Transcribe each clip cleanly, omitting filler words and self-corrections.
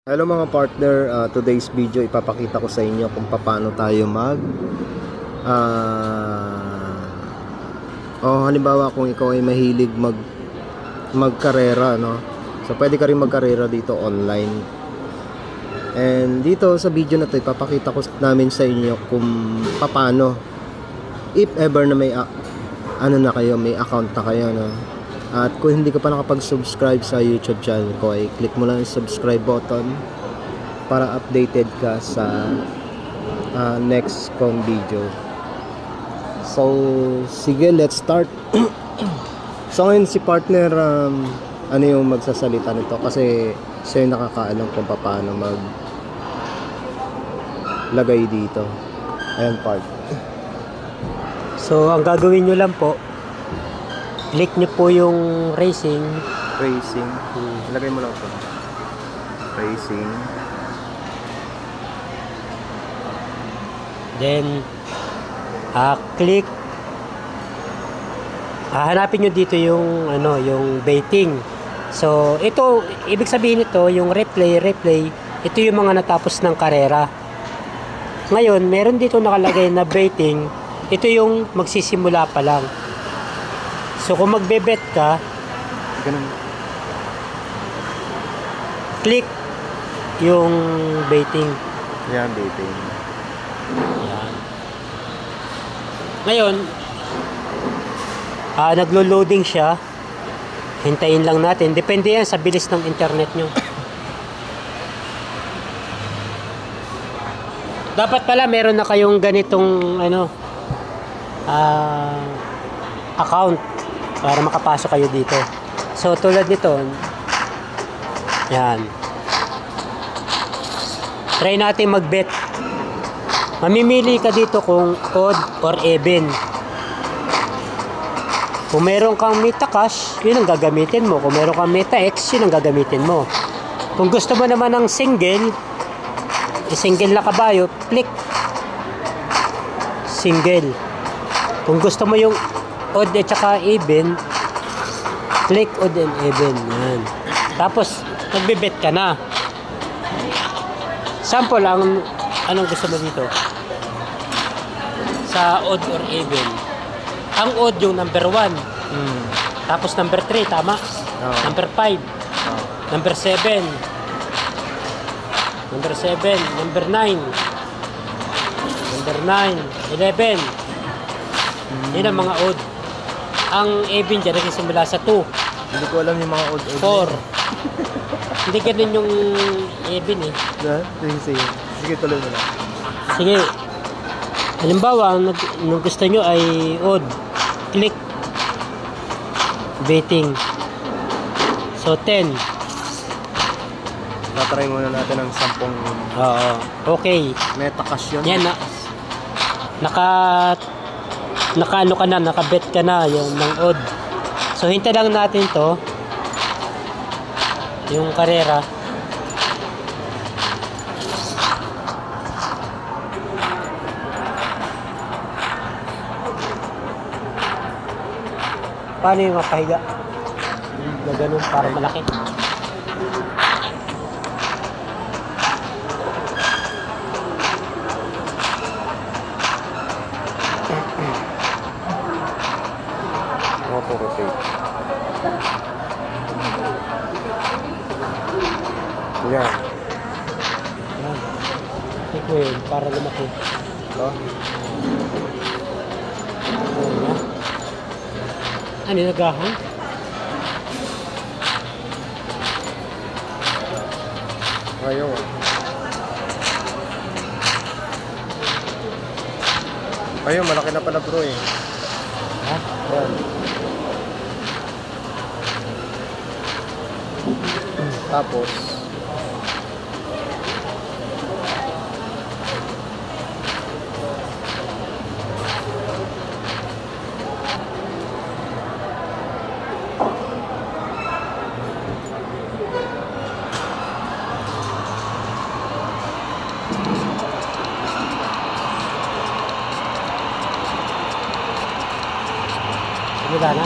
Hello mga partner, today's video ipapakita ko sa inyo kung paano tayo halimbawa kung ikaw ay mahilig magkarera, no? So pwede ka rin magkarera dito online. And dito sa video na to ipapakita ko namin sa inyo kung paano, if ever na may may account na kayo, no? At kung hindi ka pa nakapag-subscribe sa YouTube channel ko, ay click mo lang yung subscribe button para updated ka sa next kong video. So, sige, let's start. So, ngayon si partner, ano yung magsasalita nito? Kasi siya yung nakakaalam kung paano maglagay dito. Ayan, part. So, ang gagawin nyo lang po, click nyo po yung racing. Racing. Ilagay mo lang ito. Racing. Then, click. Hanapin nyo dito yung, yung baiting. So, ito, ibig sabihin ito, yung replay, ito yung mga natapos ng karera. Ngayon, meron dito nakalagay na baiting. Ito yung magsisimula pa lang. So, kung magbe-bet ka, Ganun. click yung baiting. Yan, baiting. Yan. Ngayon, naglo-loading siya. Hintayin lang natin. Depende yan sa bilis ng internet nyo. Dapat pala meron na kayong ganitong account para makapasok kayo dito. So, tulad nito, yan. Try natin mag-bet. Mamimili ka dito kung odd or even. Kung meron kang Meta Cash, yun ang gagamitin mo. Kung meron kang Meta X, yun ang gagamitin mo. Kung gusto mo naman ng single na kabayo, click single. Kung gusto mo yung odd at saka even, click odd and even. Yan. Tapos, magbibet ka na. Sample, anong gusto mo dito? Sa odd or even. Ang odd yung number 1. Tapos number 3, tama? Number 5. Number 7. Number 7. Number 9. Number 9. 11. Yun ang mga odd. Ang even dyan, nagsisimula sa 2. Hindi ko alam yung mga odd. 4. Hindi ganun yung even eh. Sige, tuloy mo lang. Sige. Halimbawa, nung gusto nyo ay odd, click betting. So, 10. Tatry muna natin ang 10. Oo. Okay. Meta Cash yun. Yan na. Nakabet ka na yung ng odd. So, hintay lang natin to. Yung karera. Paano yung mapahiga? Na ganun para malaki. Auto-rotate. Yan. Yan. Click mo yun para lumaki. Ito. Ano yung nagahang? Ayaw. Ayaw, malaki na pala bro eh. Ha? Yan. Tapos wala na.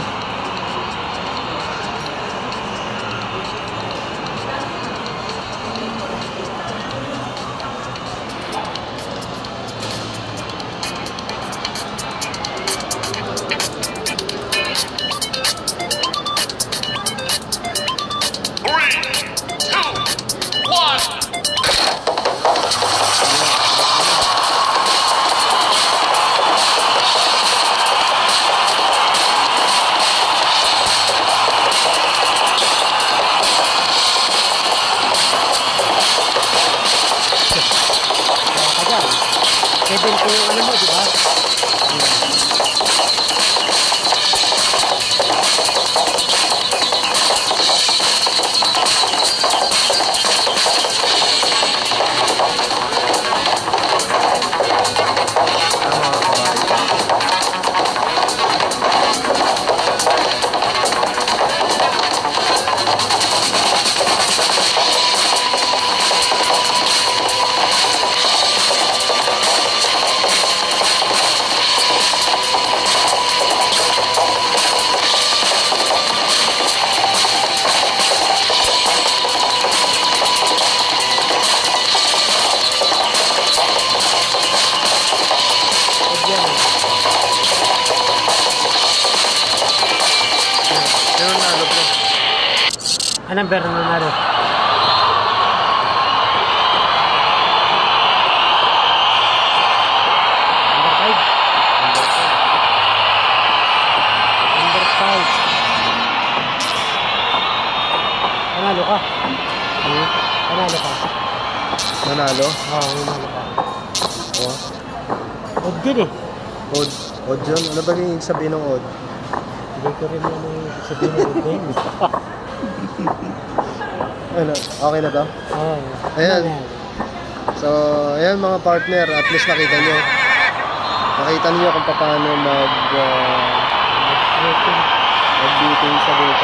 7 ko yung ano mo, di ba? Pero nalo bro. Anong bear na nanalo? Number 5. Number 5. Panalo ka. Panalo ka. Nanalo? Oo, nanalo ka. Oh. Huwag din eh. Odd. Odd yun? Ano ba yung sabihin ng odd? Hindi ko rin ano yung sabihin ng huwag din. Ano? Okay na to? Oo. Ayan. So, ayan mga partner, at least nakita nyo. Nakita niyo kung paano mag-beating sa boat